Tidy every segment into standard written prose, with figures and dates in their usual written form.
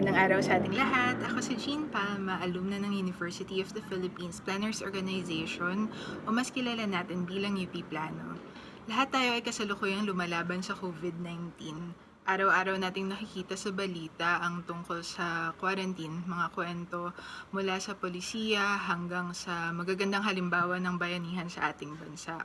Magandang araw sa ating lahat. Ako si Jean Palma, alumna ng University of the Philippines Planners Organization o mas kilala natin bilang UP Plano. Lahat tayo ay kasalukuyang lumalaban sa COVID-19. Araw-araw nating nakikita sa balita ang tungkol sa quarantine, mga kwento mula sa polisiya hanggang sa magagandang halimbawa ng bayanihan sa ating bansa.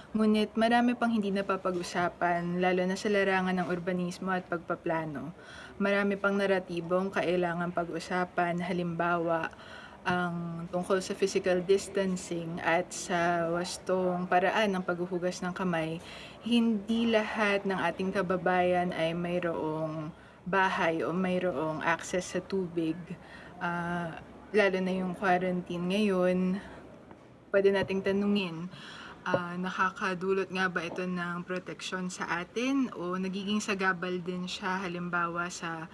Ngunit marami pang hindi napapag-usapan, lalo na sa larangan ng urbanismo at pagpaplano. Marami pang naratibong kailangan pag-usapan, halimbawa, ang tungkol sa physical distancing at sa wastong paraan ng paghuhugas ng kamay. Hindi lahat ng ating kababayan ay mayroong bahay o mayroong access sa tubig. Lalo na yung quarantine ngayon, pwede nating tanungin, nakakadulot nga ba ito ng proteksyon sa atin o nagiging sagabal din siya halimbawa sa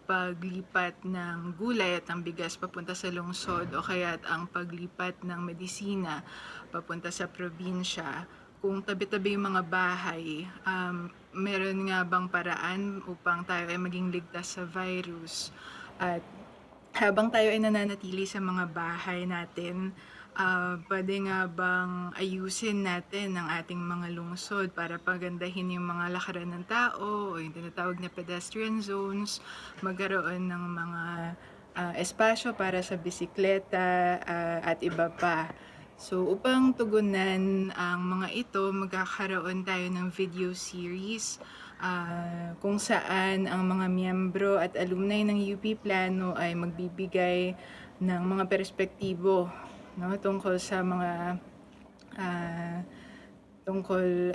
paglipat ng gulay at ng bigas papunta sa lungsod o kaya't ang paglipat ng medisina papunta sa probinsya. Kung tabi-tabi yung mga bahay, meron nga bang paraan upang tayo ay maging ligtas sa virus? At habang tayo ay nananatili sa mga bahay natin, pwede nga bang ayusin natin ang ating mga lungsod para pagandahin yung mga lakaran ng tao o yung tinatawag na pedestrian zones, magkaroon ng mga espasyo para sa bisikleta at iba pa. So, upang tugunan ang mga ito, magkakaroon tayo ng video series kung saan ang mga miyembro at alumni ng UP Plano ay magbibigay ng mga perspektibo, no, tungkol sa mga ah, tungkol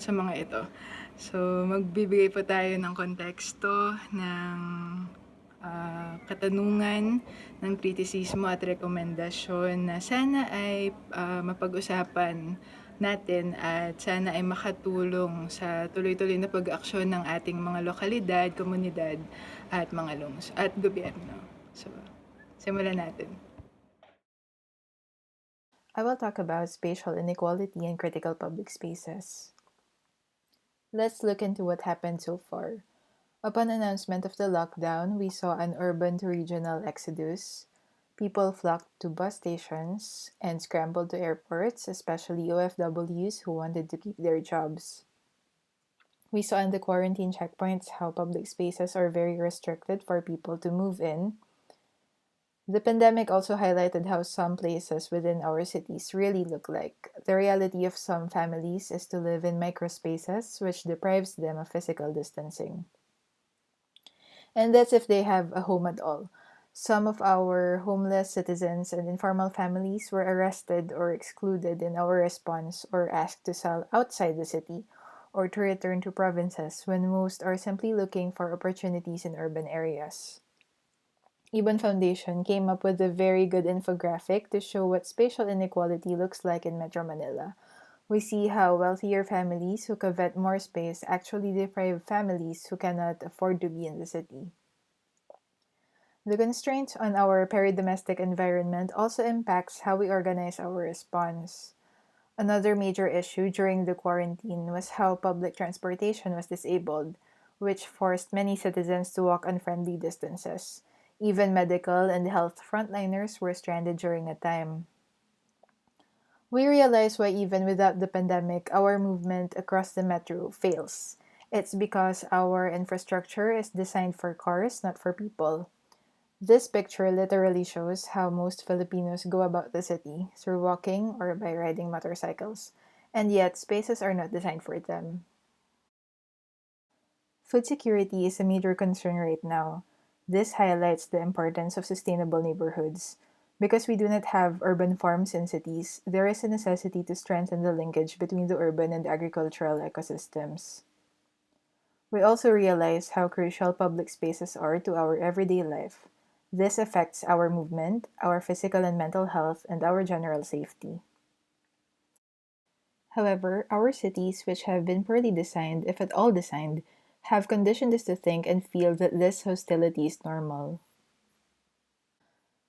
sa mga ito. So, magbibigay po tayo ng konteksto, ng katanungan, ng kritisismo at rekomendasyon na sana ay mapag-usapan natin at sana ay makatulong sa tuloy-tuloy na pag-aksyon ng ating mga lokalidad, komunidad at mga at gobyerno. So, simulan natin. I will talk about spatial inequality in critical public spaces. Let's look into what happened so far. Upon announcement of the lockdown, we saw an urban to regional exodus. People flocked to bus stations and scrambled to airports, especially OFWs who wanted to keep their jobs. We saw in the quarantine checkpoints how public spaces are very restricted for people to move in. The pandemic also highlighted how some places within our cities really look like. The reality of some families is to live in microspaces, which deprives them of physical distancing. And that's if they have a home at all. Some of our homeless citizens and informal families were arrested or excluded in our response or asked to sell outside the city or to return to provinces when most are simply looking for opportunities in urban areas. Ibon Foundation came up with a very good infographic to show what spatial inequality looks like in Metro Manila. We see how wealthier families who covet more space actually deprive families who cannot afford to be in the city. The constraints on our peri-domestic environment also impacts how we organize our response. Another major issue during the quarantine was how public transportation was disabled, which forced many citizens to walk unfriendly distances. Even medical and health frontliners were stranded during a time. We realize why even without the pandemic, our movement across the metro fails. It's because our infrastructure is designed for cars, not for people. This picture literally shows how most Filipinos go about the city, through walking or by riding motorcycles, and yet spaces are not designed for them. Food security is a major concern right now. This highlights the importance of sustainable neighborhoods. Because we do not have urban farms in cities, there is a necessity to strengthen the linkage between the urban and agricultural ecosystems. We also realize how crucial public spaces are to our everyday life. This affects our movement, our physical and mental health, and our general safety. However, our cities, which have been poorly designed, if at all designed, have conditioned us to think and feel that this hostility is normal.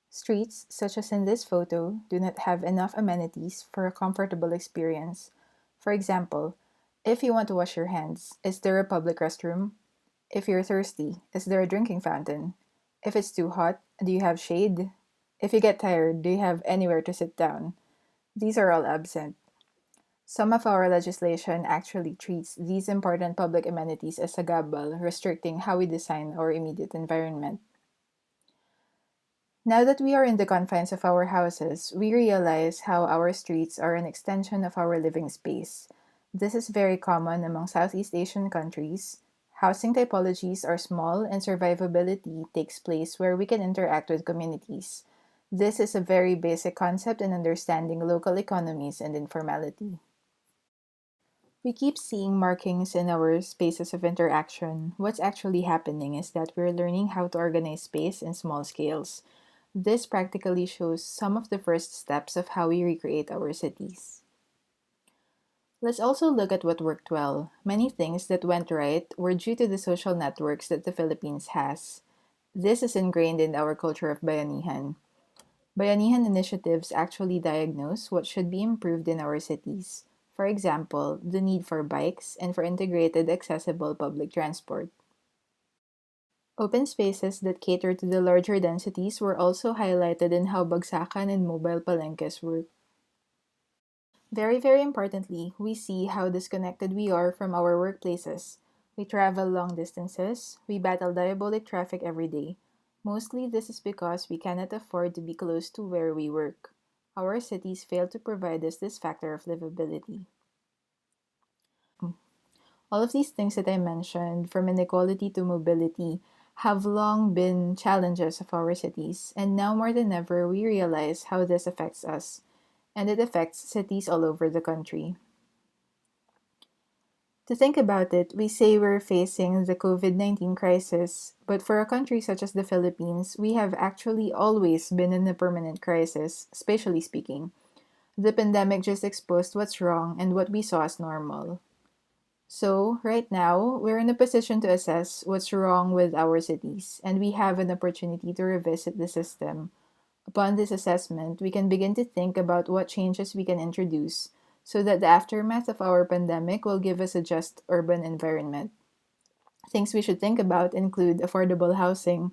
Streets, such as in this photo, do not have enough amenities for a comfortable experience. For example, if you want to wash your hands, is there a public restroom? If you're thirsty, is there a drinking fountain? If it's too hot, do you have shade? If you get tired, do you have anywhere to sit down? These are all absent. Some of our legislation actually treats these important public amenities as a gabble, restricting how we design our immediate environment. Now that we are in the confines of our houses, we realize how our streets are an extension of our living space. This is very common among Southeast Asian countries. Housing typologies are small and survivability takes place where we can interact with communities. This is a very basic concept in understanding local economies and informality. We keep seeing markings in our spaces of interaction. What's actually happening is that we're learning how to organize space in small scales. This practically shows some of the first steps of how we recreate our cities. Let's also look at what worked well. Many things that went right were due to the social networks that the Philippines has. This is ingrained in our culture of bayanihan. Bayanihan initiatives actually diagnose what should be improved in our cities. For example, the need for bikes and for integrated accessible public transport. Open spaces that cater to the larger densities were also highlighted in how bagsakan and mobile palenques work. Very, very importantly, we see how disconnected we are from our workplaces. We travel long distances, we battle diabolic traffic every day. Mostly, this is because we cannot afford to be close to where we work. Our cities fail to provide us this factor of livability. All of these things that I mentioned, from inequality to mobility, have long been challenges of our cities, and now more than ever, we realize how this affects us, and it affects cities all over the country. To think about it, we say we're facing the COVID-19 crisis, but for a country such as the Philippines, we have actually always been in a permanent crisis, spatially speaking. The pandemic just exposed what's wrong and what we saw as normal. So, right now, we're in a position to assess what's wrong with our cities, and we have an opportunity to revisit the system. Upon this assessment, we can begin to think about what changes we can introduce so that the aftermath of our pandemic will give us a just urban environment. Things we should think about include affordable housing,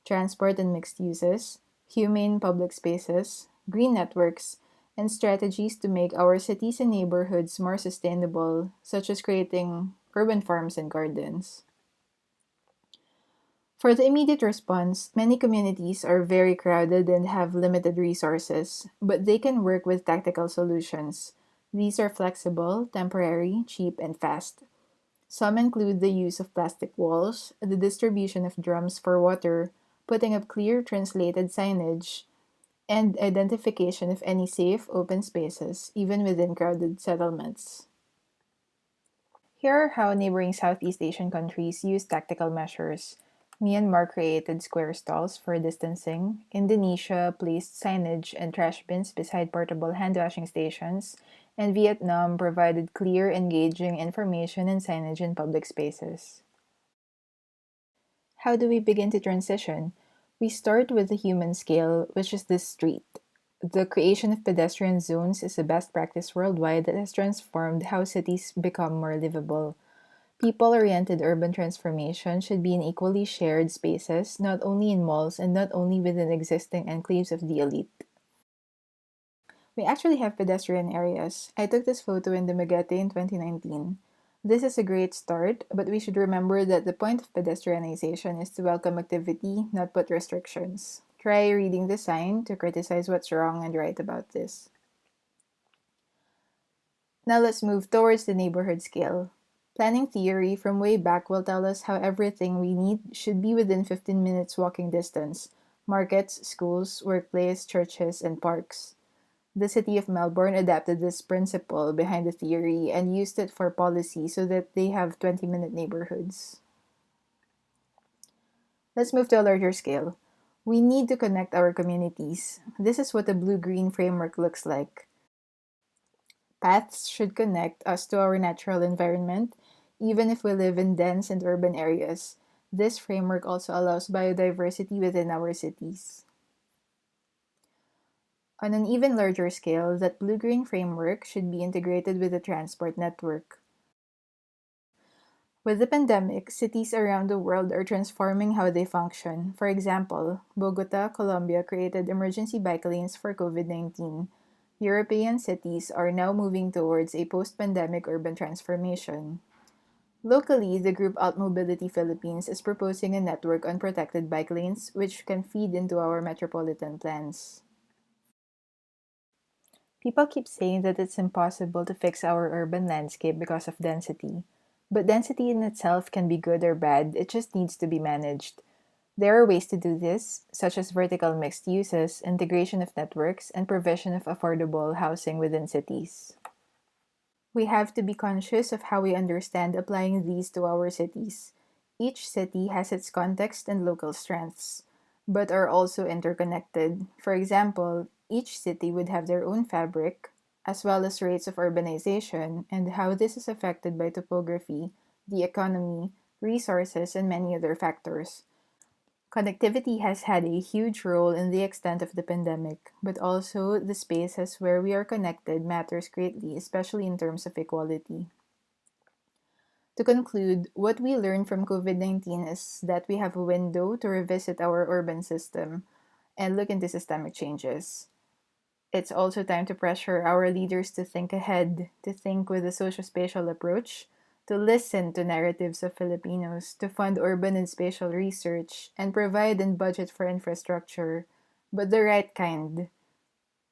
transport and mixed uses, humane public spaces, green networks, and strategies to make our cities and neighborhoods more sustainable, such as creating urban farms and gardens. For the immediate response, many communities are very crowded and have limited resources, but they can work with tactical solutions. These are flexible, temporary, cheap, and fast. Some include the use of plastic walls, the distribution of drums for water, putting up clear translated signage, and identification of any safe, open spaces, even within crowded settlements. Here are how neighboring Southeast Asian countries use tactical measures. Myanmar created square stalls for distancing. Indonesia placed signage and trash bins beside portable hand washing stations. And Vietnam provided clear, engaging information and signage in public spaces. How do we begin to transition? We start with the human scale, which is the street. The creation of pedestrian zones is a best practice worldwide that has transformed how cities become more livable. People oriented urban transformation should be in equally shared spaces, not only in malls and not only within existing enclaves of the elite. We actually have pedestrian areas. I took this photo in the Magete in 2019. This is a great start, but we should remember that the point of pedestrianization is to welcome activity, not put restrictions. Try reading the sign to criticize what's wrong and right about this. Now let's move towards the neighborhood scale. Planning theory from way back will tell us how everything we need should be within 15 minutes walking distance: markets, schools, workplace, churches, and parks. The city of Melbourne adapted this principle behind the theory and used it for policy so that they have 20-minute neighborhoods. Let's move to a larger scale. We need to connect our communities. This is what the blue green framework looks like. Paths should connect us to our natural environment, even if we live in dense and urban areas. This framework also allows biodiversity within our cities. On an even larger scale, that blue green framework should be integrated with the transport network. With the pandemic, cities around the world are transforming how they function. For example, Bogota, Colombia created emergency bike lanes for COVID-19. European cities are now moving towards a post pandemic urban transformation. Locally, the group Alt Mobility Philippines is proposing a network on protected bike lanes which can feed into our metropolitan plans. People keep saying that it's impossible to fix our urban landscape because of density. But density in itself can be good or bad, it just needs to be managed. There are ways to do this, such as vertical mixed uses, integration of networks, and provision of affordable housing within cities. We have to be conscious of how we understand applying these to our cities. Each city has its context and local strengths, but are also interconnected. For example, each city would have their own fabric, as well as rates of urbanization, and how this is affected by topography, the economy, resources, and many other factors. Connectivity has had a huge role in the extent of the pandemic, but also the spaces where we are connected matters greatly, especially in terms of equality. To conclude, what we learned from COVID 19 is that we have a window to revisit our urban system and look into systemic changes. It's also time to pressure our leaders to think ahead, to think with a socio-spatial approach, to listen to narratives of Filipinos, to fund urban and spatial research, and provide and budget for infrastructure, but the right kind,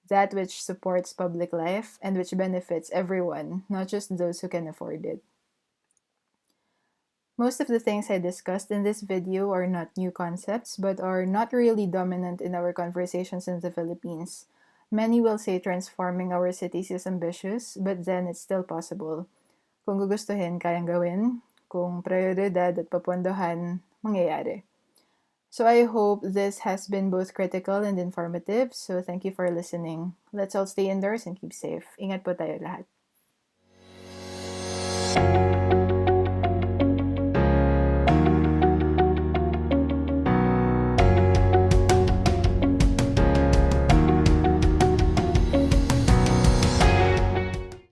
that which supports public life and which benefits everyone, not just those who can afford it. Most of the things I discussed in this video are not new concepts, but are not really dominant in our conversations in the Philippines. Many will say transforming our cities is ambitious, but then it's still possible. Kung gugustuhin, kayang gawin. Kung prioridad at papondohan, mangyayari. So I hope this has been both critical and informative. So thank you for listening. Let's all stay indoors and keep safe. Ingat po tayo lahat.